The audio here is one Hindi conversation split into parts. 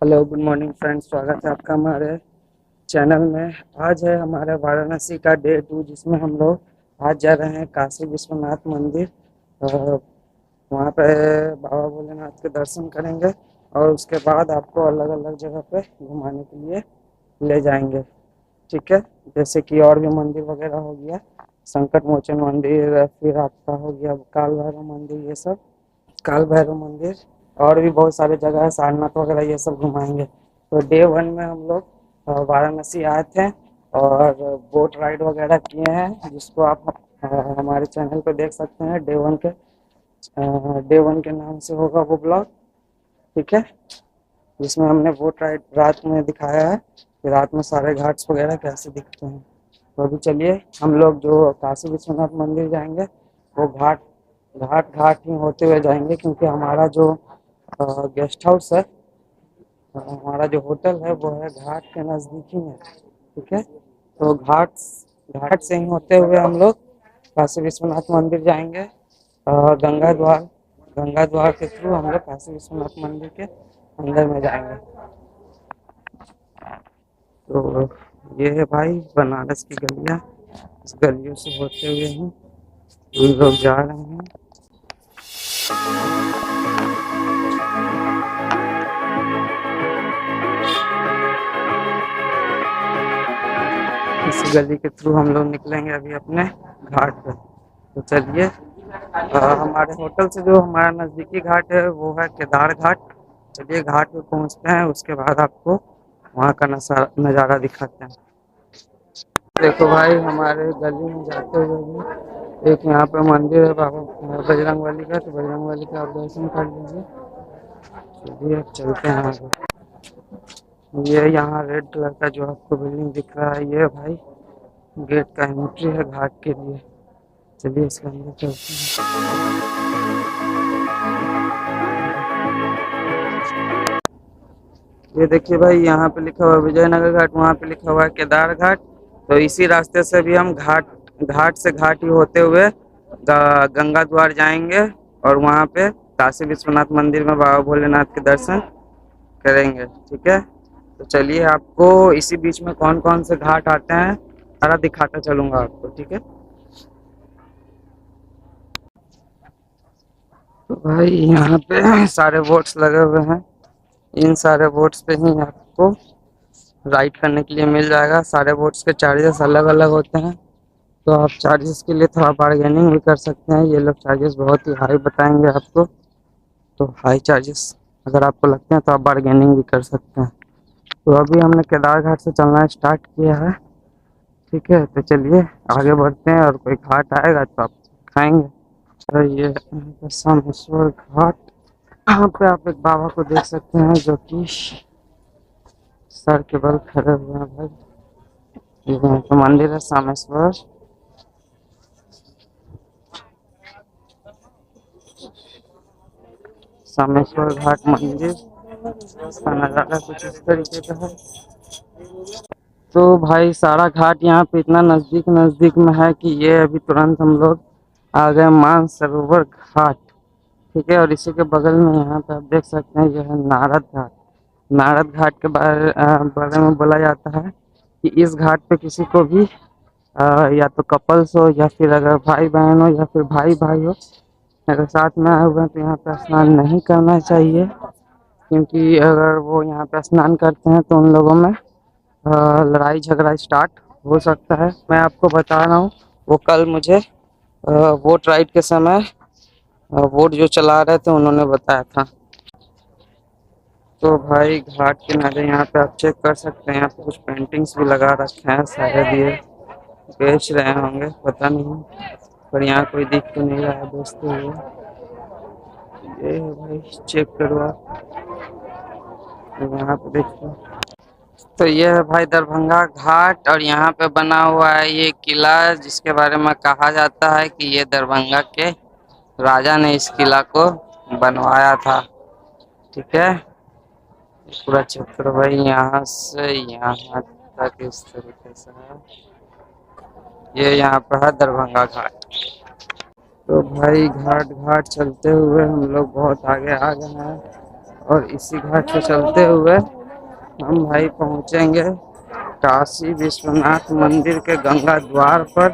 Hello, good morning friends. स्वागत है आपका हमारे चैनल में। आज है हमारे वाराणसी का डे 2, जिसमें हम लोग आज जा रहे हैं काशी विश्वनाथ मंदिर। वहाँ पे बाबा भोलेनाथ के दर्शन करेंगे और उसके बाद आपको अलग अलग जगह पे घुमाने के लिए ले जाएंगे। ठीक है, जैसे कि और भी मंदिर वगैरह हो गया, संकट मोचन मंदिर, फिर आपका हो गया काल भैरव मंदिर, ये सब काल भैरव मंदिर और भी बहुत सारे जगह है, सारनाथ वगैरह, ये सब घुमाएंगे। तो डे 1 में हम लोग वाराणसी आए थे और बोट राइड वगैरह किए हैं, जिसको आप हमारे चैनल पे देख सकते हैं। डे 1 के नाम से होगा वो ब्लॉग। ठीक है, जिसमें हमने बोट राइड रात में दिखाया है कि रात में सारे घाट्स वगैरह कैसे दिखते हैं। तो अभी चलिए, हम लोग जो काशी विश्वनाथ मंदिर जाएंगे वो घाट घाट घाट ही होते हुए जाएंगे, क्योंकि हमारा जो गेस्ट हाउस है, हमारा जो होटल है वो है घाट के नज़दीक ही है। ठीक है, तो घाट घाट से ही होते हुए हम लोग काशी विश्वनाथ मंदिर जाएंगे। गंगा द्वार के थ्रू हम लोग काशी विश्वनाथ मंदिर के अंदर में जाएंगे। तो ये है भाई बनारस की गलियाँ। इस गलियों से होते हुए ही हम लोग जा रहे हैं। इस गली के थ्रू हम लोग निकलेंगे अभी अपने घाट पे। तो चलिए, हमारे होटल से जो हमारा नज़दीकी घाट है वो है केदार घाट। चलिए घाट पे पहुंचते हैं, उसके बाद आपको वहाँ का नज़ारा दिखाते हैं। देखो भाई, हमारे गली में जाते हुए भी एक यहाँ पे मंदिर है बाबा बजरंगबली का, तो बजरंगबली का आप दर्शन कर लीजिए। चलिए अब चलते हैं आगे। ये यहाँ रेड कलर का जो आपको बिल्डिंग दिख रहा है, ये भाई गेट का एंट्री है घाट के लिए। चलिए इसके अंदर चलते हैं। ये देखिए भाई, यहाँ पे लिखा हुआ है विजयनगर घाट, वहाँ पे लिखा हुआ है केदार घाट। तो इसी रास्ते से भी हम घाट से घाट ही होते हुए गंगा द्वार जाएंगे और वहाँ पे काशी विश्वनाथ मंदिर में बाबा भोलेनाथ के दर्शन करेंगे। ठीक है, तो चलिए आपको इसी बीच में कौन कौन से घाट आते हैं सारा दिखाता चलूंगा आपको। ठीक है, तो भाई यहाँ पे सारे बोट्स लगे हुए हैं। इन सारे बोट्स पे ही आपको राइड करने के लिए मिल जाएगा। सारे बोट्स के चार्जेस अलग अलग होते हैं, तो आप चार्जेस के लिए थोड़ा बार्गेनिंग भी कर सकते हैं। ये लोग चार्जेस बहुत ही हाई बताएंगे आपको, तो हाई चार्जेस अगर आपको लगते हैं तो आप बार्गेनिंग भी कर सकते हैं। तो अभी हमने केदार घाट से चलना स्टार्ट किया है। ठीक है, तो चलिए आगे बढ़ते हैं और कोई घाट आएगा तो आप खाएंगे। तो ये सामेश्वर घाट, यहाँ पे आप एक बाबा को देख सकते हैं जो कि सर के बल खड़े हुए हैं भाई। ये यहाँ का मंदिर है सामेश्वर घाट मंदिर। इसका नज़ारा कुछ इस तरीके का है। तो भाई सारा घाट यहाँ पे इतना नज़दीक नज़दीक में है कि ये अभी तुरंत हम लोग आ गए मानसरोवर घाट। ठीक है, और इसी के बगल में यहाँ पे आप देख सकते हैं, यह है नारद घाट। नारद घाट के बारे में बोला जाता है कि इस घाट पे किसी को भी या तो कपल्स हो या फिर अगर भाई बहन हो या फिर भाई भाई हो, अगर साथ में आए हुए हैं तो यहाँ पे स्नान नहीं करना चाहिए, क्योंकि अगर वो यहाँ पे स्नान करते हैं तो उन लोगों में लड़ाई झगड़ा स्टार्ट हो सकता है। मैं आपको बता रहा हूँ, वो कल मुझे वोट राइड के समय वोट जो चला रहे थे उन्होंने बताया था। तो भाई घाट किनारे यहाँ पे आप चेक कर सकते हैं, यहाँ पे कुछ पेंटिंग्स भी लगा रखे हैं, शायद ये बेच रहे होंगे, पता नहीं, पर यहाँ कोई दिख तो नहीं रहा है बेचते हुए। ये है भाई, चेक करो आप यहाँ पे देखो। तो ये है भाई दरभंगा घाट, और यहाँ पे बना हुआ है ये किला, जिसके बारे में कहा जाता है कि ये दरभंगा के राजा ने इस किला को बनवाया था। ठीक है, पूरा क्षेत्र भाई यहाँ से यहाँ तक इस तरीके से है। ये यहाँ पर है दरभंगा घाट। तो भाई घाट घाट चलते हुए हम लोग बहुत आगे आ गए हैं और इसी घाट पे चलते हुए हम भाई पहुंचेंगे काशी विश्वनाथ मंदिर के गंगा द्वार पर।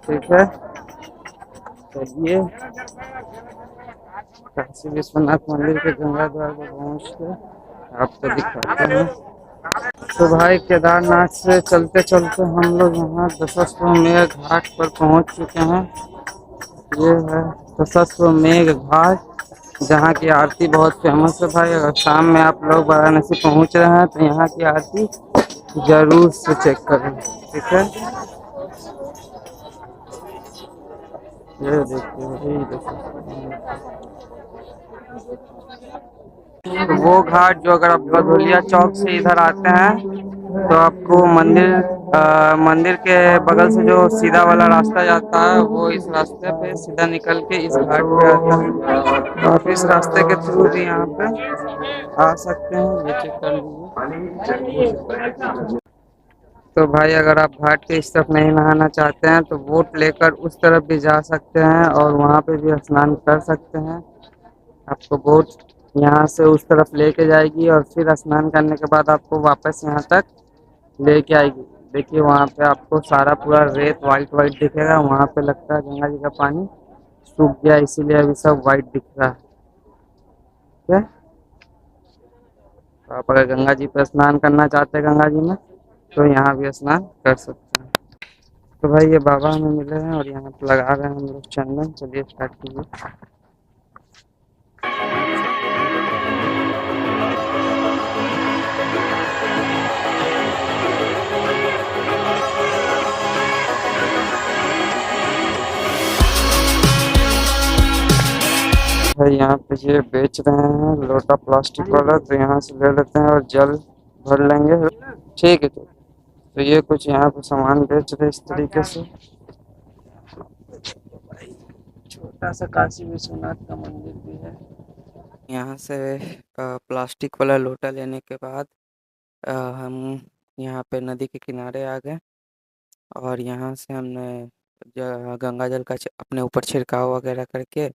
ठीक है, चलिए काशी विश्वनाथ मंदिर के गंगा द्वार पर पहुंच के आपको दिखाते हैं। तो भाई केदारनाथ से चलते चलते हम लोग यहाँ दशाश्वमेध घाट पर पहुंच चुके हैं। ये है दशाश्वमेध घाट, जहाँ की आरती बहुत फेमस है भाई। अगर शाम में आप लोग वाराणसी पहुंच रहे हैं तो यहाँ की आरती जरूर से चेक करें। ठीक है, ये देखिए भाई तो वो घाट जो अगर आप भदोलिया चौक से इधर आते हैं तो आपको मंदिर के बगल से जो सीधा वाला रास्ता जाता है वो इस रास्ते पे सीधा निकल के इस घाट पे आता है। तो आप इस रास्ते के थ्रू भी यहाँ पे आ सकते हैं, ये चेक कर लीजिए। तो भाई अगर आप घाट के इस तरफ नहीं नहाना चाहते हैं तो बोट लेकर उस तरफ भी जा सकते हैं और वहाँ पे भी स्नान कर सकते हैं। आपको बोट यहाँ से उस तरफ लेके जाएगी और फिर स्नान करने के बाद आपको वापस यहाँ तक लेके आएगी। देखिए वहाँ पे आपको सारा पूरा रेत वाइट वाइट दिखेगा। वहाँ पे लगता है गंगा जी का पानी सूख गया, इसीलिए अभी सब वाइट दिख रहा है। ठीक है, तो आप अगर गंगा जी पे स्नान करना चाहते हैं गंगा जी में तो यहाँ भी स्नान कर सकते हैं। तो भाई ये बाबा हमें मिले हैं और यहाँ पे लगा रहे हैं हम लोग चंदन। चलिए स्टार्ट कीजिए। भाई यहाँ पे ये बेच रहे हैं लोटा प्लास्टिक वाला, तो यहाँ से ले लेते हैं और जल भर लेंगे। ठीक है, तो ये कुछ यहाँ पे सामान बेच रहे इस तरीके से। छोटा सा काशी विश्वनाथ का मंदिर भी है। यहाँ से प्लास्टिक वाला लोटा लेने के बाद हम यहाँ पे नदी के किनारे आ गए और यहाँ से हमने गंगा जल का अपने ऊपर छिड़काव वगैरह करके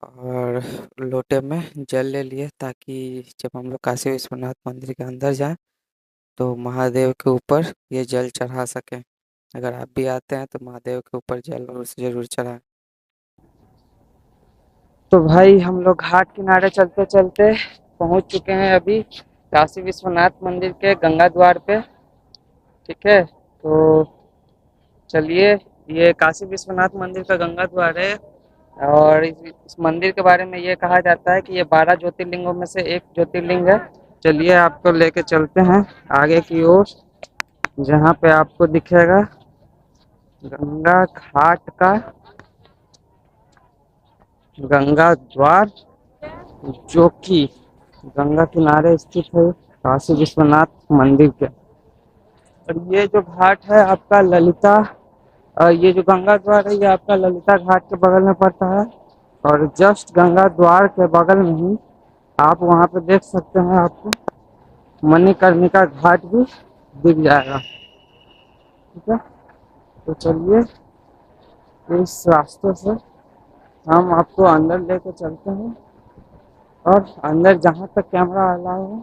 और लोटे में जल ले लिए, ताकि जब हम लोग काशी विश्वनाथ मंदिर के अंदर जाएं तो महादेव के ऊपर ये जल चढ़ा सकें। अगर आप भी आते हैं तो महादेव के ऊपर जल जरूर चढ़ाएं। तो भाई हम लोग घाट किनारे चलते चलते पहुंच चुके हैं अभी काशी विश्वनाथ मंदिर के गंगा द्वार पे। ठीक है, तो चलिए, ये काशी विश्वनाथ मंदिर का गंगा द्वार है और इस मंदिर के बारे में ये कहा जाता है कि ये 12 ज्योतिर्लिंगों में से एक ज्योतिर्लिंग है। चलिए आपको लेके चलते हैं आगे की ओर, जहाँ पे आपको दिखेगा गंगा घाट का गंगा द्वार, जो कि गंगा किनारे स्थित है काशी विश्वनाथ मंदिर के। और ये जो घाट है आपका ललिता, ये जो गंगा द्वार है ये आपका ललिता घाट के बगल में पड़ता है। और जस्ट गंगा द्वार के बगल में ही आप वहाँ पे देख सकते हैं, आपको मणिकर्णिका घाट भी दिख जाएगा। ठीक है, तो चलिए इस रास्ते से हम आपको अंदर लेके चलते हैं और अंदर जहाँ तक कैमरा अलाउ है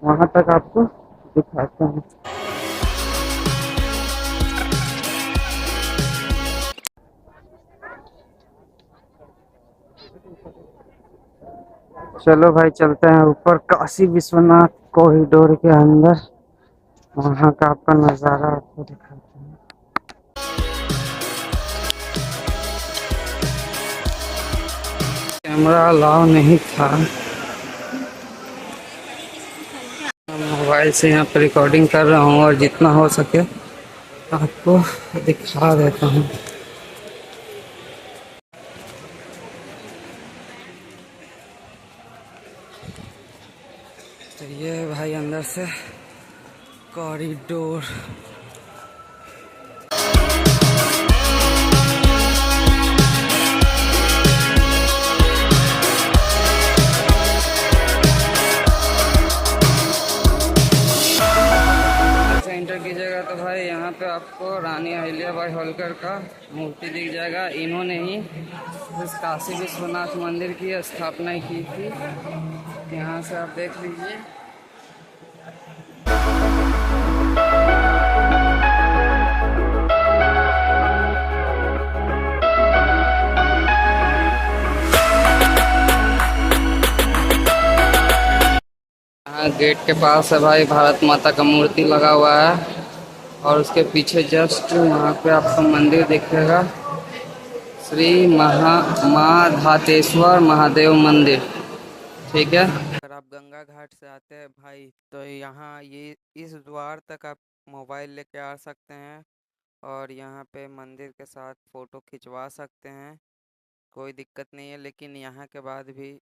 वहाँ तक आपको दिखाते हैं। चलो भाई चलते हैं ऊपर काशी विश्वनाथ कॉरिडोर के अंदर, वहाँ का आपका नज़ारा आपको दिखाते हैं। कैमरा अलाउ नहीं था, मोबाइल से यहाँ पर रिकॉर्डिंग कर रहा हूँ और जितना हो सके आपको दिखा देता हूँ। तो ये भाई अंदर से कॉरिडोर। एंटर कीजिएगा जाएगा तो भाई यहाँ पे आपको रानी अहिल्याबाई होलकर का मूर्ति दिख जाएगा। इन्होंने ही इस काशी विश्वनाथ मंदिर की स्थापना की थी। यहाँ से आप देख लीजिए। यहाँ गेट के पास है भाई भारत माता का मूर्ति लगा हुआ है और उसके पीछे जस्ट वहाँ पे आपको मंदिर दिखेगा, श्री महाधातेश्वर महादेव मंदिर। ठीक है। अगर आप गंगा घाट से आते हैं भाई तो यहाँ ये इस द्वार तक आप मोबाइल लेके आ सकते हैं और यहाँ पे मंदिर के साथ फ़ोटो खिंचवा सकते हैं, कोई दिक्कत नहीं है। लेकिन यहाँ के बाद भी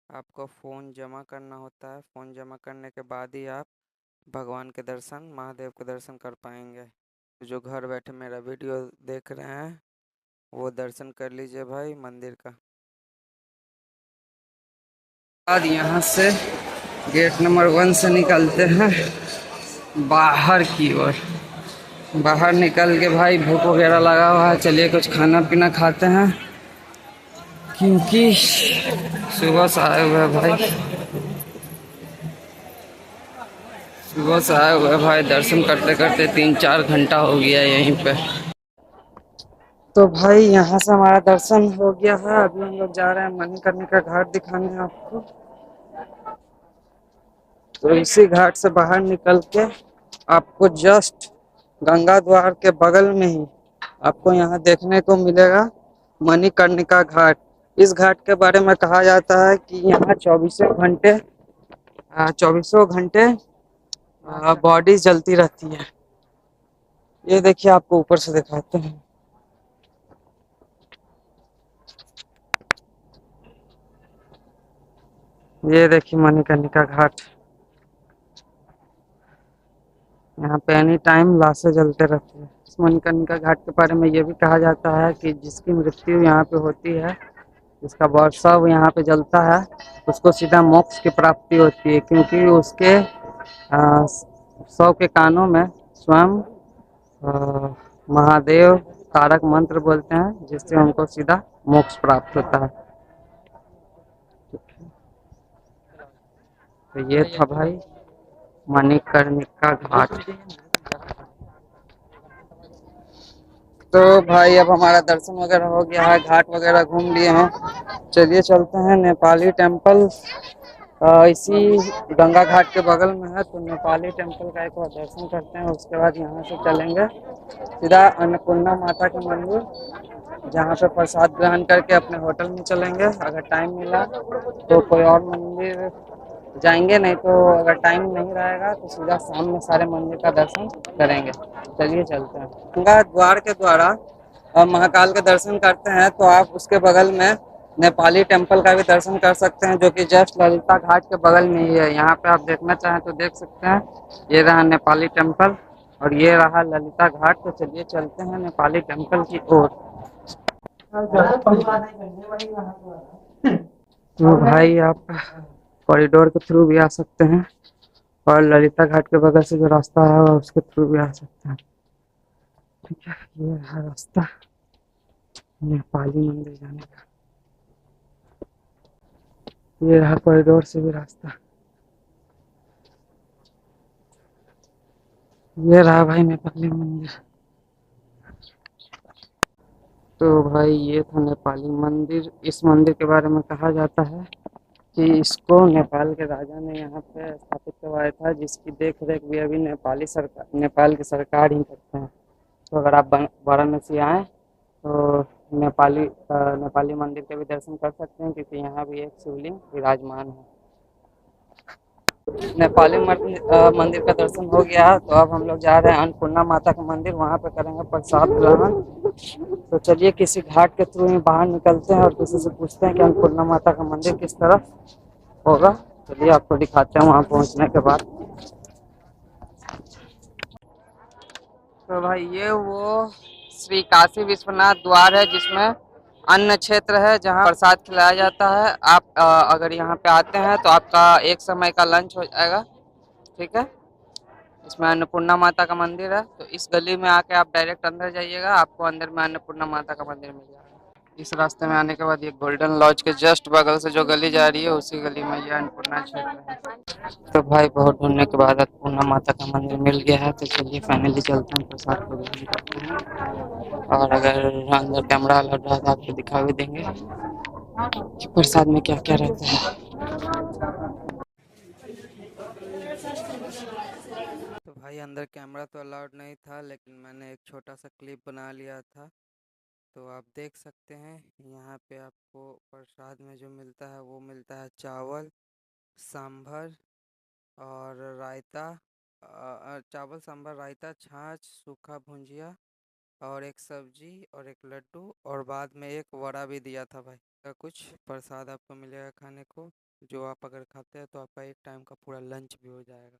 आपको फ़ोन जमा करना होता है। फ़ोन जमा करने के बाद ही आप भगवान के दर्शन, महादेव के दर्शन कर पाएंगे। जो घर बैठे मेरा वीडियो देख रहे हैं वो दर्शन कर लीजिए भाई मंदिर का। बाद यहाँ से गेट नंबर 1 से निकलते हैं बाहर की ओर। बाहर निकल के भाई भूख वगैरह लगा हुआ है, चलिए कुछ खाना पीना खाते हैं क्योंकि सुबह से आए हुए हैं भाई, सुबह से आए हुए भाई। दर्शन करते करते 3-4 घंटा हो गया यहीं पे। तो भाई यहाँ से हमारा दर्शन हो गया है। अभी हम लोग जा रहे हैं मणिकर्णिका घाट दिखाने आपको। तो इसी घाट से बाहर निकल के आपको जस्ट गंगा द्वार के बगल में ही आपको यहाँ देखने को मिलेगा मणिकर्णिका घाट। इस घाट के बारे में कहा जाता है कि यहाँ 24 घंटे बॉडी जलती रहती है। ये देखिए, आपको ऊपर से दिखाते हैं। ये देखिए मणिकर्णिका घाट। यहाँ पे एनी टाइम लाशें जलते रहती है। इस मणिकर्णिका घाट के बारे में ये भी कहा जाता है कि जिसकी मृत्यु यहाँ पे होती है, जिसका शव यहाँ पे जलता है, उसको सीधा मोक्ष की प्राप्ति होती है, क्योंकि उसके शव के कानों में स्वयं महादेव तारक मंत्र बोलते हैं, जिससे उनको सीधा मोक्ष प्राप्त होता है। तो ये था भाई मणिकर्णिका घाट। तो भाई अब हमारा दर्शन वगैरह हो गया है, घाट वगैरह घूम लिए हैं। चलिए चलते हैं नेपाली टेम्पल। इसी गंगा घाट के बगल में है, तो नेपाली टेम्पल का एक बार दर्शन करते हैं। उसके बाद यहाँ से चलेंगे सीधा अन्नपूर्णा माता के मंदिर, जहाँ पे प्रसाद ग्रहण करके अपने होटल में चलेंगे। अगर टाइम मिला तो कोई और मंदिर जाएंगे, नहीं तो अगर टाइम नहीं रहेगा तो सीधा शाम में सारे मंदिर का दर्शन करेंगे। चलिए चलते हैं। गंगा द्वार के द्वारा महाकाल के दर्शन करते हैं तो आप उसके बगल में नेपाली टेम्पल का भी दर्शन कर सकते हैं, जो कि जस्ट ललिता घाट के बगल में ही है। यहाँ पे आप देखना चाहें तो देख सकते हैं। ये रहा नेपाली टेम्पल और ये रहा ललिता घाट। तो चलिए चलते हैं नेपाली टेम्पल की ओर। तो भाई आप कॉरिडोर के थ्रू भी आ सकते हैं और ललिता घाट के बगल से जो रास्ता है उसके थ्रू भी आ सकते हैं। ठीक है, ये है रास्ता नेपाली मंदिर जाने का। ये रहा कॉरिडोर से भी रास्ता। ये रहा भाई नेपाली मंदिर। तो भाई ये था नेपाली मंदिर। इस मंदिर के बारे में कहा जाता है कि इसको नेपाल के राजा ने यहाँ पे स्थापित करवाया था, जिसकी देख रेख भी अभी नेपाल की सरकार ही करते हैं। तो अगर आप वाराणसी आएँ तो नेपाली मंदिर के भी दर्शन कर सकते हैं, क्योंकि यहाँ भी एक शिवलिंग विराजमान है। नेपाली मंदिर का दर्शन हो गया, तो अब हम लोग जा रहे हैं अन्नपूर्णा माता का मंदिर। वहाँ पे करेंगे प्रसाद ग्रहण। तो चलिए किसी घाट के थ्रू ही बाहर निकलते हैं और किसी से पूछते हैं कि अन्नपूर्णा माता का मंदिर किस तरफ होगा। चलिए आपको दिखाते हैं वहाँ पहुँचने के बाद। तो भाई ये वो श्री काशी विश्वनाथ द्वार है, जिसमें अन्न क्षेत्र है, जहाँ प्रसाद खिलाया जाता है। आप अगर यहाँ पे आते हैं तो आपका एक समय का लंच हो जाएगा। ठीक है। इसमें अन्नपूर्णा माता का मंदिर है। तो इस गली में आके आप डायरेक्ट अंदर जाइएगा, आपको अंदर में अन्नपूर्णा माता का मंदिर मिल जाएगा। इस रास्ते में आने के बाद ये गोल्डन लॉज के जस्ट बगल से जो गली जा रही है उसी गली में ये अन्नपूर्णा क्षेत्र है। तो भाई बहुत ढूंढने के बाद अन्नपूर्णा माता का मंदिर मिल गया है, तो चलिए फाइनली चलते हैं, प्रसाद को ग्रहण करते हैं। और अगर अंदर कैमरा अलाउड रहा तो आपको दिखा भी देंगे कि प्रसाद में क्या क्या रहता है। तो भाई अंदर कैमरा तो अलाउड नहीं था, लेकिन मैंने एक छोटा सा क्लिप बना लिया था। तो आप देख सकते हैं यहाँ पे आपको प्रसाद में जो मिलता है वो मिलता है चावल, सांभर और रायता। चावल, सांभर, रायता, छाछ, सूखा भुंजिया और एक सब्जी और एक लड्डू, और बाद में एक वड़ा भी दिया था भाई। का कुछ प्रसाद आपको मिलेगा खाने को, जो आप अगर खाते हैं तो आपका एक टाइम का पूरा लंच भी हो जाएगा।